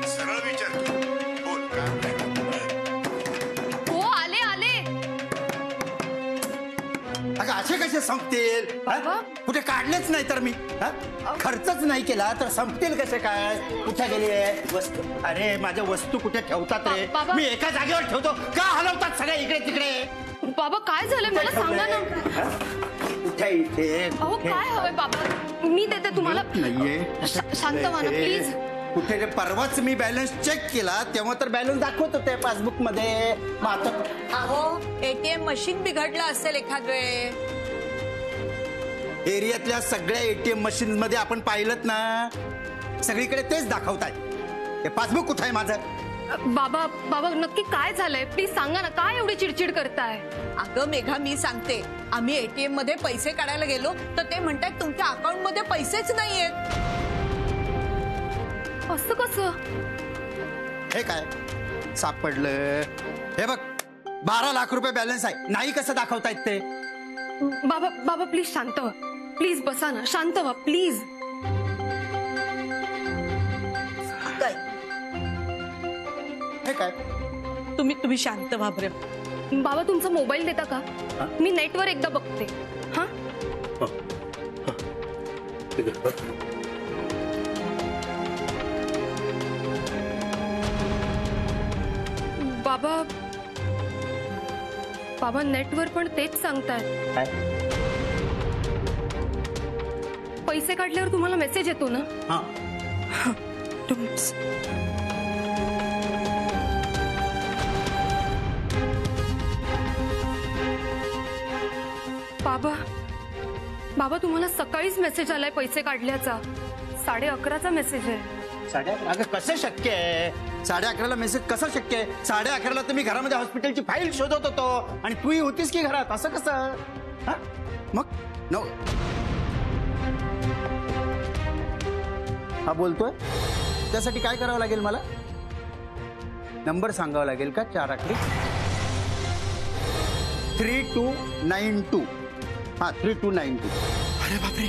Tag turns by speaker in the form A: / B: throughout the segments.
A: सरळ विचार, बोल काय?
B: हो आले आले.
C: अगं असे कसे संपतील? कुठे काढलेच नाही तर मी खर्चच नाही केला तर संपतील कसे काय? कुठे गेली वस्तू? अरे माझ्या वस्तू कुठे ठेवतात रे? मी एका जागेवर ठेवतो का हलवतात सगळे इकडे तिकडे?
B: बाबा काय झालंय मला सांगा ना.
C: कुठे इथे?
B: अहो काय हवंय बाबा, मी देते तुम्हाला.
C: नाहीये,
B: शांत व्हा ना प्लीज.
C: कुठे रे? परवाच मी बॅलन्स चेक केला तेव्हा तर बॅलन्स दाखवत होते पासबुक मध्ये.
D: अहो एटीएम मशीन बिघडलं असेल एखाद वेळ.
C: एरियातल्या सगळ्या एटीएम मशीन मध्ये आपण पाहिलं ना, सगळीकडे तेच दाखवताय. हे पासबुक कुठे आहे माझं?
B: बाबा बाबा नक्की काय झालंय प्लीज सांगा ना, काय एवढी चिडचिड करताय?
D: अगं मेघा मी सांगते, आम्ही एटीएम मध्ये पैसे काढायला गेलो तर ते म्हणतात तुमच्या अकाउंट मध्ये पैसेच नाहीयेत.
B: असं कसं?
C: हे काय सापडलं? हे बघ 12 लाख रुपये बॅलन्स आहे, नाही कसं दाखवतायत ते?
B: बाबा बाबा प्लीज शांत व्हा, प्लीज बसा ना, शांत व्हा प्लीज.
C: हे काय?
D: तुम्ही शांत व्हा बरं.
B: बाबा तुमचा मोबाईल देता का? मी नेटवर एकदा बघते. हा बाबा बाबा नेटवर पण तेच सांगतायत. पैसे काढल्यावर तुम्हाला मेसेज येतो ना? बाबा बाबा तुम्हाला सकाळीच मेसेज आलाय पैसे काढल्याचा. 11:30चा मेसेज आहे.
C: 11:30? अगं कसं शक्य आहे? 11:30ला मेसेज कसं शक्य आहे? 11:30ला तर मी घरामध्ये हॉस्पिटलची फाईल शोधत होतो आणि तूही होतीस की घरात. असं कसं? मग नो हा बोलतोय त्यासाठी काय करावं लागेल? मला नंबर सांगावा लागेल का? 4 आकडी 3292. हा 3292. अरे बापरे,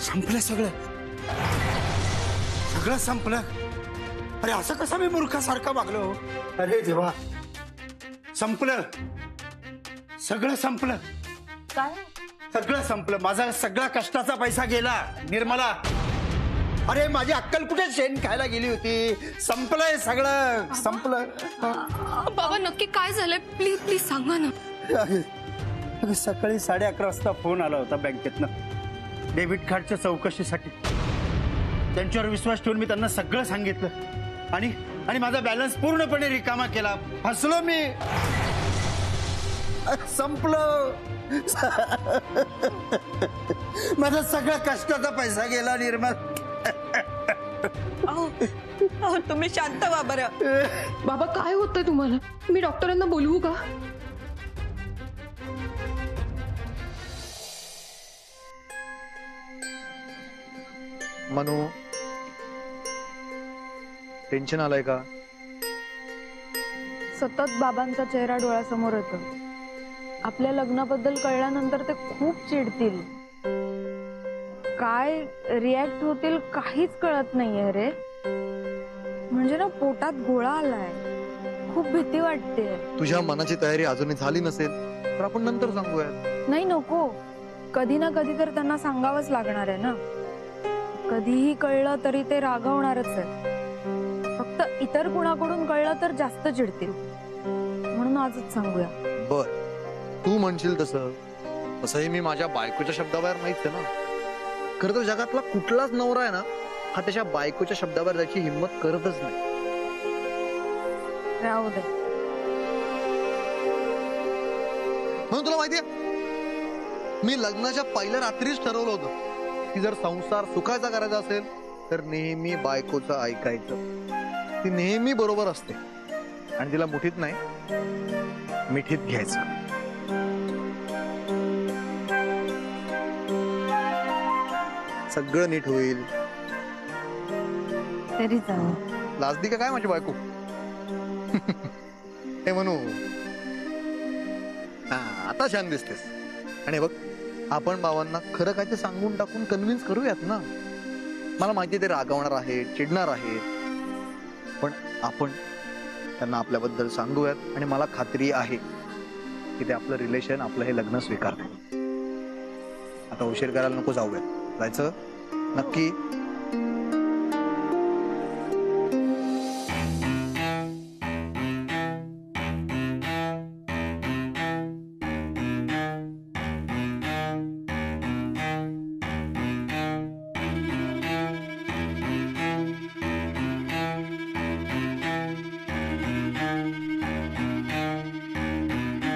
C: संपलं सगळं, सगळं संपलं. अरे असं कसं मी मूर्खासारखा वागलो? अरे देवा, संपलं सगळं, संपलं.
D: काय?
C: सगळं संपलं. माझा सगळा कष्टाचा पैसा गेला निर्मला. अरे माझी अक्कल कुठे शेण खायला गेली होती? संपलंय सगळं, संपलं.
B: बाबा नक्की काय झालंय प्लीज प्लीज सांगा ना.
C: सकाळी 11:30 वाजता फोन आला होता बँकेतनं डेबिट कार्डच्या चौकशीसाठी. त्यांच्यावर विश्वास ठेवून मी त्यांना सगळं सांगितलं आणि माझा बॅलन्स पूर्णपणे रिकामा केला. फसलो मी, संपलं. माझा सगळा कष्टाचा पैसा गेला निर्मल.
D: तुम्ही शांत व्हा बरं.
B: बाबा काय होतंय तुम्हाला? मी डॉक्टरांना बोलवू का?
E: मनू टेन्शन आलंय का?
F: सतत बाबांचा चेहरा डोळ्यासमोर येतो. आपल्या लग्नाबद्दल कळल्यानंतर ते खूप चिडतील. काय रिॲक्ट होतील काहीच कळत नाहीये रे. म्हणजे ना पोटात गोळा आलाय, खूप भीती वाटते.
E: तुझ्या मनाची तयारी अजूनही झाली नसेल तर आपण नंतर सांगूया.
F: नाही नको, कधी ना कधी तर त्यांना सांगावंच लागणार आहे ना. कधीही कळलं तरी ते रागवणारच आहे. फक्त इतर कुणाकडून कळलं तर जास्त चिडतील, म्हणून आजच सांगूया.
E: बर, तू म्हणशील तसं. तसंही मी माझ्या बायकोच्या शब्दाबाहेर नाहीच आहे ना. खरं तर जगातला कुठलाच नवरा आहे ना हा त्याच्या बायकोच्या शब्दाबाहेर जायची हिंमत करतच नाही.
F: राहू दे.
E: म्हणून तुला माहितीये, मी लग्नाच्या पहिल्या रात्रीच ठरवलं होतं की जर संसार सुखाचा करायचा असेल तर नेहमी बायकोचं ऐकायचं. ती नेहमी बरोबर असते आणि तिला मुठीत नाही मिठीत घ्यायचं. सगळं नीट होईल.
F: तरी चालेल.
E: लाजदी का काय माझी बायको? हे म्हणू, आता छान दिसतेस. आणि बघ, आपण बाबांना खरं काय ते सांगून टाकून कन्व्हिन्स करूयात ना. मला माहिती ते रागवणार आहेत, चिडणार आहेत, पण आपण त्यांना आपल्याबद्दल सांगूयात आणि मला खात्री आहे की ते आपलं रिलेशन, आपलं हे लग्न स्वीकारतील. आता उशीर करायला नको, जाऊयात. जायचं नक्की?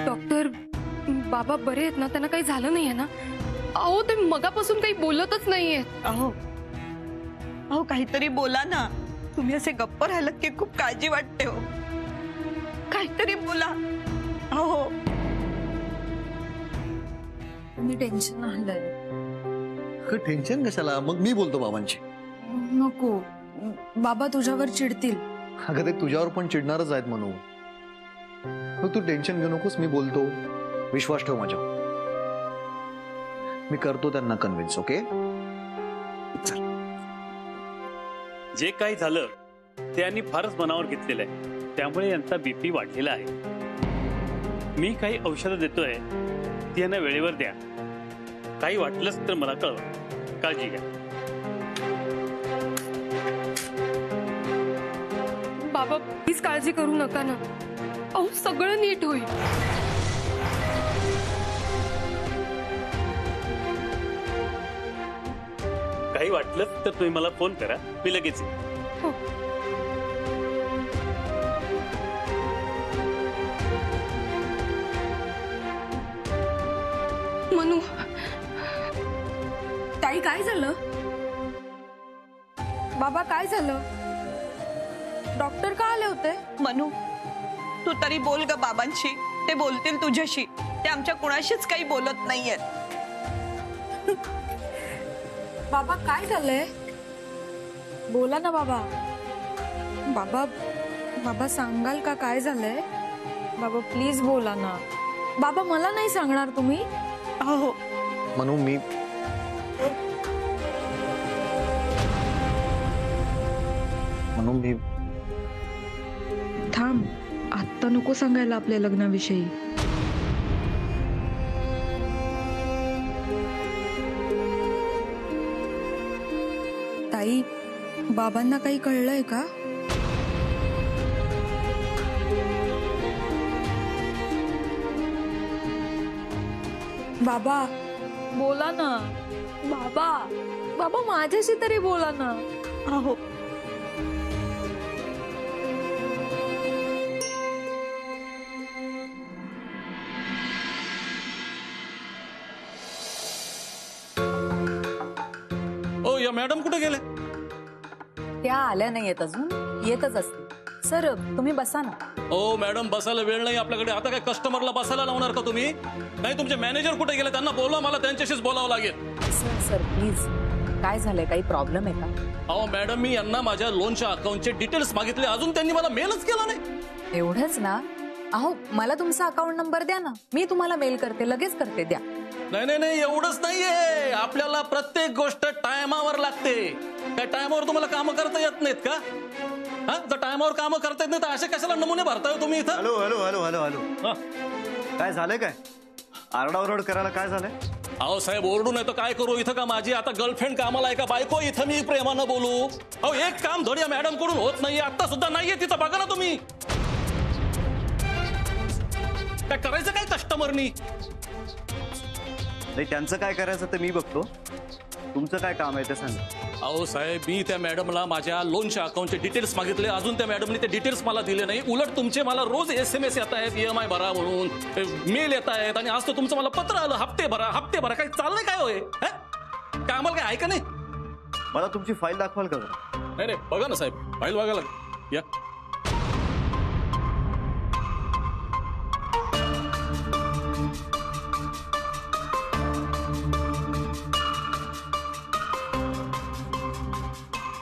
B: डॉक्टर, बाबा बरे आहेत ना? त्यांना काही झालं नाहीये ना? अहो ते मगापासून काही बोलतच नाहीये.
D: अहो अहो काहीतरी बोला ना. तुम्ही असे गप्प राहिलात की खूप काळजी वाटते हो. काहीतरी बोला. अहो
F: मी टेन्शन आणलंय.
E: टेन्शन कशाला? मग मी बोलतो बाबांशी.
F: नको, बाबा तुझ्यावर चिडतील.
E: अगं ते तुझ्यावर पण चिडणारच आहेत म्हणून. मग तू टेन्शन घेऊ नकोस, मी बोलतो. विश्वास ठेव माझ्या. मी करतो त्यांना कन्व्हिन्स. ओके?
G: जे काही झालं ते यांनी फारच मनावर घेतलेलं आहे, त्यामुळे यांचा बीपी वाढलेला आहे. मी काही औषधं देतोय, ती यांना वेळेवर द्या. काही वाटलंच तर मला कळवा. काळजी घ्या.
B: बाबा प्लीज काळजी करू नका ना. अहो सगळं नीट होईल.
G: काही वाटलंच तर तुम्ही मला फोन करा, मी लगेच येईन.
B: हो. मनू,
F: ताई काय झालं? बाबा काय झालं? डॉक्टर का आले होते?
D: मनू, तू तरी बोल ग बाबांशी. ते बोलतील तुझ्याशी. ते आमच्या कुणाशीच काही बोलत नाहीयेत.
F: बाबा काय झालंय? बोला ना बाबा. बाबा बाबा सांगाल का काय झालंय? बाबा प्लीज बोला ना. बाबा मला नाही सांगणार तुम्ही?
D: हो.
E: म्हणून मी
F: थांब, आत्ता नको सांगायला आपल्या लग्नाविषयी. ताई, बाबांना काही कळलंय का? बाबा बोला ना. बाबा बाबा माझ्याशी तरी बोला ना.
D: हो.
H: ओ या मॅडम कुठे गेले?
I: त्या आल्या नाहीयेत अजून, येतच असतील. सर तुम्ही बसा ना.
H: ओ मॅडम बसायला वेळ नाही आपल्याकडे. आता काय कस्टमरला बसायला लावणार का तुम्ही? नाही तुमचे मॅनेजर कुठे गेले? त्यांना बोलवा, मला त्यांच्याशीच बोलावं लागेल.
I: सर प्लीज, काय झालंय? काही प्रॉब्लेम आहे का?
H: अहो मॅडम, मी यांना माझ्या लोनच्या अकाउंटचे डिटेल्स मागितले, अजून त्यांनी मला मेलच केला नाही.
I: एवढंच ना? अहो मला तुमचा अकाउंट नंबर द्या ना, मी तुम्हाला मेल करते, लगेच करते. द्या.
H: नाही नाही नाही, एवढंच नाहीये. आपल्याला प्रत्येक गोष्ट टायमावर लागते. काय टायमावर तुम्हाला कामं करता येत नाहीत का? हा, जर टायमावर कामं करता येत नाही तर असे कशाला नमुने भरताय तुम्ही इथं?
J: Hello hello hello hello hello.
H: हा.
J: काय झालंय? काय आरडाओरड करायला काय झालंय?
H: अहो साहेब, ओरडू नाही तर काय करू? इथं का माझी आता गर्लफ्रेंड कामाला आहे का बायको? इथं मी प्रेमानं बोलू? अहो एक काम धड या मॅडम कडून होत नाहीये. आता सुद्धा नाहीये तिथं, बघा ना तुम्ही. काय करायचं काय कस्टमरनी?
J: नाही, त्यांचं काय करायचं ते मी बघतो. तुमचं काय काम आहे ते सांगा.
H: अहो साहेब, मी त्या मॅडमला माझ्या लोनच्या अकाउंटचे डिटेल्स मागितले, अजून त्या मॅडमने ते डिटेल्स मला दिले नाही. उलट तुमचे मला रोज SMS येत आहेत, EMI भरा म्हणून, मेल येत आहेत, आणि आज तर तुमचं मला पत्र आलं, हप्ते भरा हप्ते भरा. काय चाललंय काय होय? काय आम्हाला काय ऐका नाही?
J: मला तुमची फाईल दाखवाल का?
H: नाही नाही, बघा ना साहेब, फाईल बघायला या.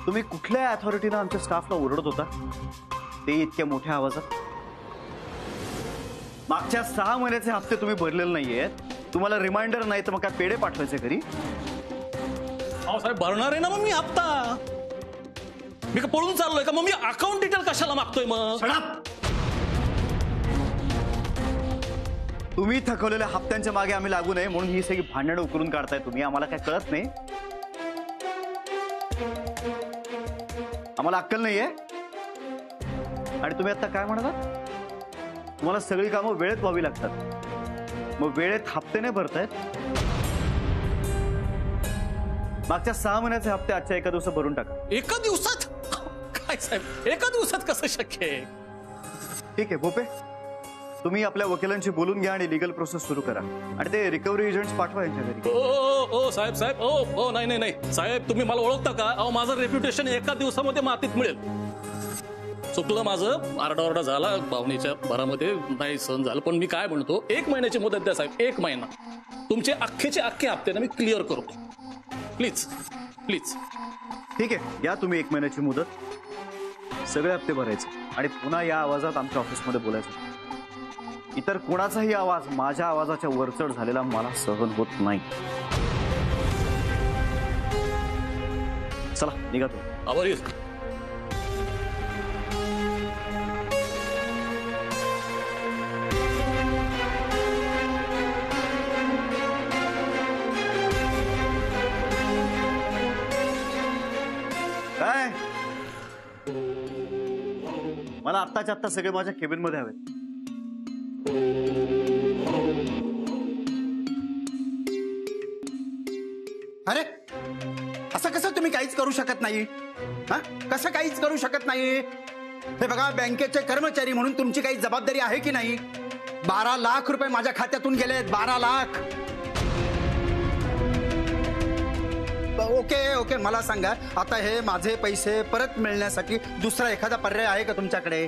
J: तुम्ही कुठल्या अथॉरिटीनं आमच्या स्टाफला ओरडत होता ते इतक्या मोठ्या आवाजात? मागच्या 6 महिन्याचे हप्ते तुम्ही भरलेले नाहीयेत. तुम्हाला रिमाइंडर नाही तर मग काय पेढे पाठवायचे घरी?
H: अहो अहो साहेब भरणार आहे ना मग मी हप्ता. मी का पळून चाललोय का? मग मी अकाउंट डिटेल कशाला मागतोय मग?
J: तुम्ही थकवलेल्या हप्त्यांच्या मागे आम्ही लागू नये म्हणून ही सगळी भांडणं उकरून काढताय तुम्ही. आम्हाला काय कळत नाही? आम्हाला अक्कल नाहीये? आणि तुम्ही आता काय म्हणता? तुम्हाला सगळी कामं वेळेत व्हावी लागतात, मग वेळेत हप्ते नाही भरतायत. मागच्या 6 महिन्याचे हप्ते आजच्या एका दिवसात भरून टाका.
H: एका दिवसात? काय साहेब, एका दिवसात कसं शक्य आहे?
J: ठीक आहे भोपे, तुम्ही आपल्या वकिलांशी बोलून घ्या आणि लिगल प्रोसेस सुरू करा आणि ते रिकव्हरी एजंट्स पाठवा यांच्या घरी.
H: ओ साहेब साहेब ओ नाही साहेब, तुम्ही मला ओळखता का? अहो माझं रेप्युटेशन एका दिवसामध्ये मातीत मिळेल. चुकलं माझं, आरडाओरडा झाला भावनेच्या भरामध्ये, नाही सहन झालं. पण मी काय म्हणतो, 1 महिन्याची मुदत द्या साहेब, 1 महिना. तुमचे अख्खेचे अख्खे हप्ते ना मी क्लिअर करतो. Please please.
J: ठीक आहे, घ्या तुम्ही 1 महिन्याची मुदत, सगळे हप्ते भरायचे आणि पुन्हा या आवाजात आमच्या ऑफिसमध्ये बोलायचं. इतर कोणाचाही आवाज माझ्या आवाजाच्या वरचढ झालेला मला सहन होत नाही. चला निघा तुम्ही.
H: आभारी.
J: काय मला आत्ताच्या आत्ता सगळे माझ्या केबिन मध्ये हवेत.
C: अरे असं कसं तुम्ही काहीच करू शकत नाही? हा, कसं काहीच करू शकत नाही? हे बघा, बँकेचे कर्मचारी म्हणून तुमची काही जबाबदारी आहे की नाही? 12 लाख रुपये माझ्या खात्यातून गेलेत. 12 लाख. ओके, मला सांगा, आता हे माझे पैसे परत मिळण्यासाठी दुसरा एखादा पर्याय आहे का तुमच्याकडे?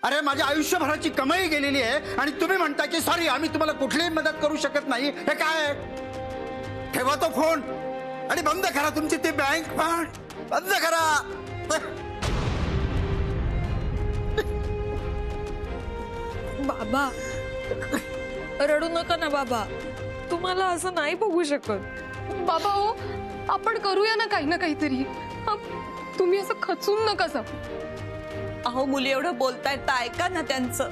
C: अरे माझ्या आयुष्यभराची कमाई गेलेली आहे आणि तुम्ही म्हणता की सॉरी, आम्ही तुम्हाला कुठलीही मदत करू शकत नाही. हे काय? ठेवा तो फोन आणि बंद करा तुमची ती बँक पण बंद करा.
F: बाबा रडू नका ना बाबा, तुम्हाला असं नाही बघू शकत.
B: बाबा हो, आपण करूया ना काही ना काहीतरी. तुम्ही असं खचून नका सा.
D: अहो मुली एवढं बोलतायत तर ऐका ना त्यांचं.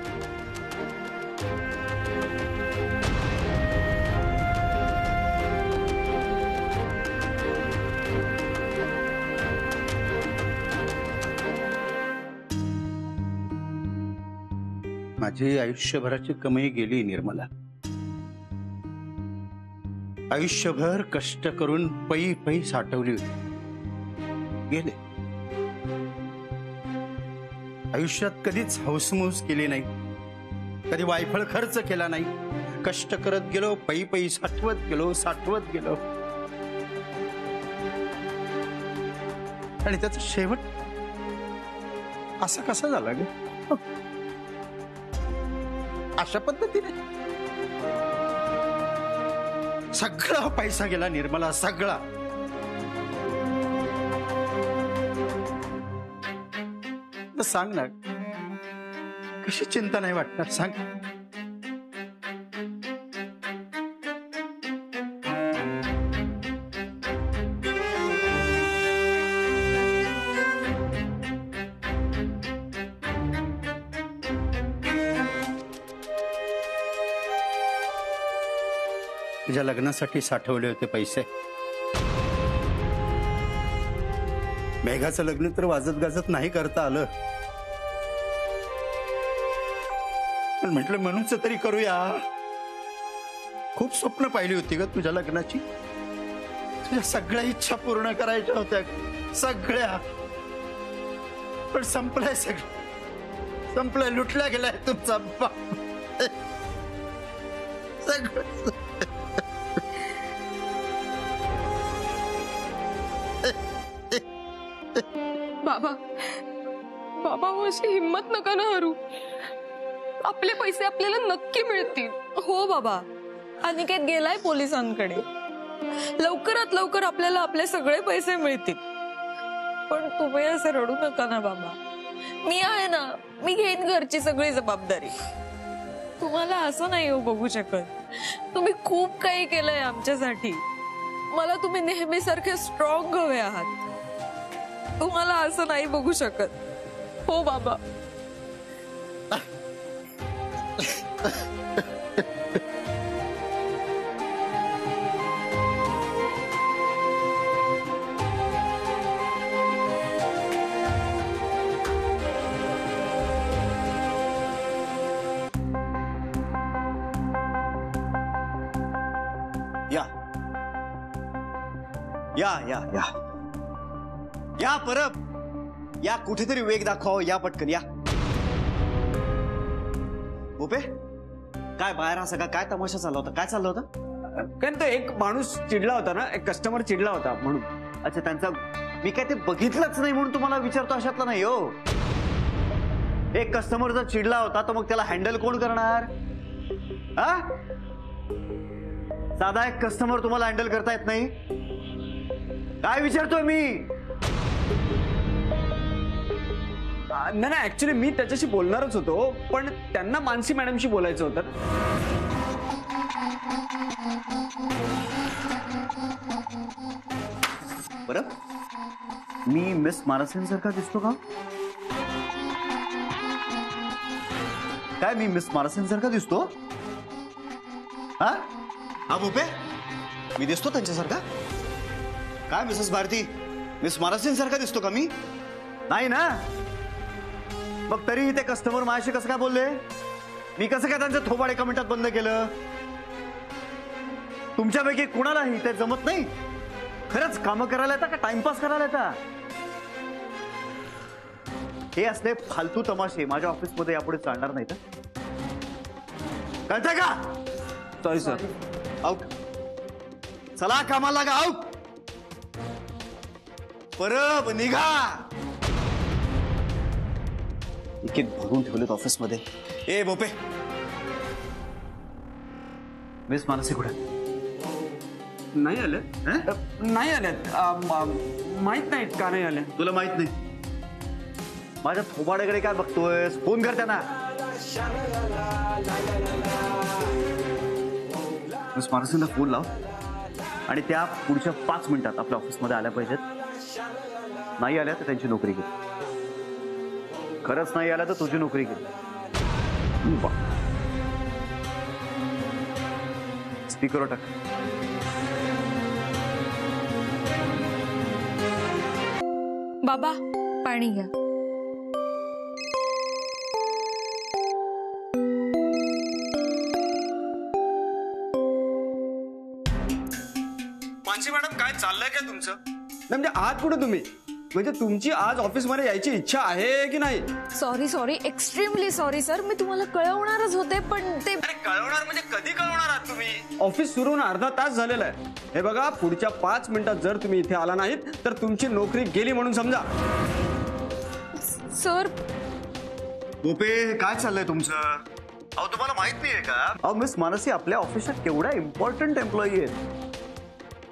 C: माझी आयुष्यभराची कमाई गेली निर्मला. आयुष्यभर कष्ट करून पै पै साठवली होती, गेले. आयुष्यात कधीच हौसमौस केली नाही, कधी वायफळ खर्च केला नाही. कष्ट करत गेलो, पै पै साठवत गेलो आणि त्याचा शेवट असा कसा झाला ग? अशा पद्धतीने सगळा पैसा गेला निर्मला, सगळा. सांग ना, कशी चिंता नाही वाटणार सांग? तुझ्या लग्नासाठी साठवले होते पैसे. मेघाचं लग्न तर वाजत गाजत नाही करता आलं, पण म्हटलं म्हणूनच तरी करूया. खूप स्वप्न पाहिली होती ग तुझ्या लग्नाची. तुझ्या सगळ्या इच्छा पूर्ण करायच्या होत्या, सगळ्या. पण संपलंय सगळं, संपलंय. लुटल्या गेलाय तुमचा सगळं.
B: बाबा अशी हिम्मत नका ना हरू. आपले पैसे आपल्याला नक्की मिळतील.
F: हो बाबा, अनिकेत गेलाय पोलिसांकडे. लवकरात लवकर आपल्याला आपले सगळे पैसे मिळतील. पण तुम्ही असं रडू नका ना बाबा. मी आहे ना, मी घेईन घरची सगळी जबाबदारी. तुम्हाला असं नाही हो बघू शकत. तुम्ही खूप काही केलंय आमच्यासाठी. मला तुम्ही नेहमीसारखे स्ट्रॉंग हवे आहात. तुम्हाला असं नाही बघू शकत. हो बाबा.
J: या या या या परब या, कुठेतरी वेग दाखवा. या पटकन या. भोपे, काय बाहेर हा सगळा काय तमाशा चालला होता? काय चाललं होतं?
K: कारण तो एक माणूस चिडला होता ना, एक कस्टमर चिडला होता म्हणून.
J: अच्छा, त्यांचा मी काय ते बघितलंच नाही म्हणून तुम्हाला विचारतो अशातला नाही हो. एक कस्टमर जर चिडला होता तर मग त्याला हँडल कोण करणार? हा, साधा एक कस्टमर तुम्हाला हँडल करता येत नाही? काय विचारतोय मी?
K: नाही नाही, ऍक्च्युली मी त्याच्याशी बोलणारच होतो, पण त्यांना मानसी मॅडमशी बोलायचं होतं.
J: बरं, मी मिस मानसींसारखा दिसतो का? काय मी मिस मानसींसारखा दिसतो? हा हा भोपे, मी दिसतो त्यांच्यासारखा? काय मिसेस भारती, मिस मानसींसारखा दिसतो का मी? नाही ना. मग तरीही ते कस्टमर माझ्याशी कसं काय बोलले? मी कसं काय त्यांचं थोबाड एका मिनिटात बंद केलं? तुमच्यापैकी कुणालाही ते जमत नाही? खरंच कामं करायला येतात का टाइमपास करायला येतात? हे असले फालतू तमाशे माझ्या ऑफिसमध्ये यापुढे चालणार नाही. तर कळतंय का?
K: Sorry sir.
J: आउट. चला कामाला लागा. आउट. परब निघा. तिकीट भरून ठेवलेत ऑफिसमध्ये. ए भोपे, मिस मानसी कुठे?
K: नाही आले. नाही आले. माहित नाहीत का नाही आले?
J: तुला माहित नाही? माझ्या थोबाड्याकडे काय बघतोय? फोन कर त्यांना. मिस मानसींना फोन लाव आणि त्या पुढच्या 5 मिनिटात आपल्या ऑफिसमध्ये आल्या पाहिजेत. नाही आल्या तर त्यांची नोकरी गेली. खरंच नाही आल्या तर तुझी नोकरी गेली. स्पीकरवर टाक.
F: बाबा, पाणी घ्या.
K: मानसी मॅडम, काय चाललंय काय तुमचं? म्हणजे आहात कुठे तुम्ही? म्हणजे तुमची आज ऑफिसमध्ये यायची इच्छा आहे की नाही?
F: Sorry, extremely sorry sir. मी तुम्हाला कळवणारच होते, पण ते...
K: अरे कळवणार म्हणजे कधी कळवणार आहात तुम्ही? ऑफिस सुरू होऊन अर्धा तास झालेला आहे. हे बघा, पुढच्या 5 मिनिटात जर तुम्ही इथे आला नाहीत तर तुमची नोकरी गेली म्हणून समजा.
F: सर.
J: भोपे, काय चाललंय तुमचं? अहो, तुम्हाला माहित नाहीये का? अहो, मिस मानसी आपल्या ऑफिसच्या केवढ्या इम्पॉर्टंट एम्प्लॉई आहेत.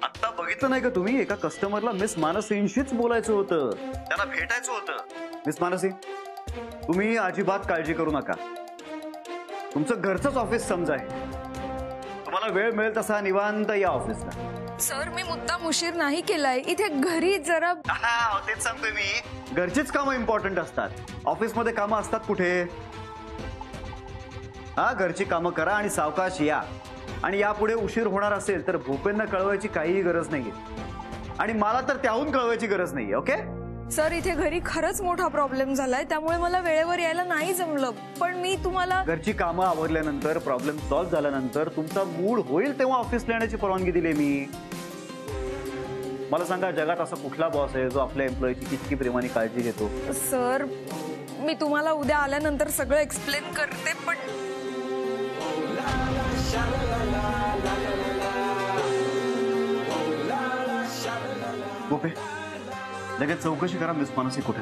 J: आता बघितलं नाही का तुम्ही? एका कस्टमरला मिस मानसींशीच बोलायचं होतं, त्यांना भेटायचं होतं. मिस मानसी, तुम्ही अजिबात काळजी करू नका. तुमचं घरचंच ऑफिस समजा आहे. तुम्हाला वेळ मिळेल तसा निवांत या ऑफिसला.
F: सर, मी मुद्दाम उशीर नाही केलाय. इथे घरी जरा...
J: तेच सांगतोय मी. घरचीच कामं इम्पॉर्टंट असतात. ऑफिसमध्ये कामं असतात कुठे? हा, घरची कामं करा आणि सावकाश या. आणि यापुढे उशीर होणार असेल तर भूपेंना कळवायची काहीही गरज नाहीये आणि मला तर त्याहून कळवायची गरज नाहीये. ओके
F: सर, इथे घरी खरंच मोठा प्रॉब्लेम झालाय, त्यामुळे मला वेळेवर यायला नाही जमलं. पण मी तुम्हाला... घरची
J: कामं आवरल्यानंतर, प्रॉब्लेम सॉल्व्ह झाल्यानंतर तुमचा मूड होईल तेव्हा ऑफिसला येण्याची परवानगी दिली मी. मला सांगा, जगात असा कुठला बॉस आहे जो आपल्या एम्प्लॉईची किती प्रेमाने काळजी घेतो?
F: सर, मी तुम्हाला उद्या आल्यानंतर सगळं एक्सप्लेन करते, पण...
J: भोपे, लगेच चौकशी करा मिस मानसी कुठे.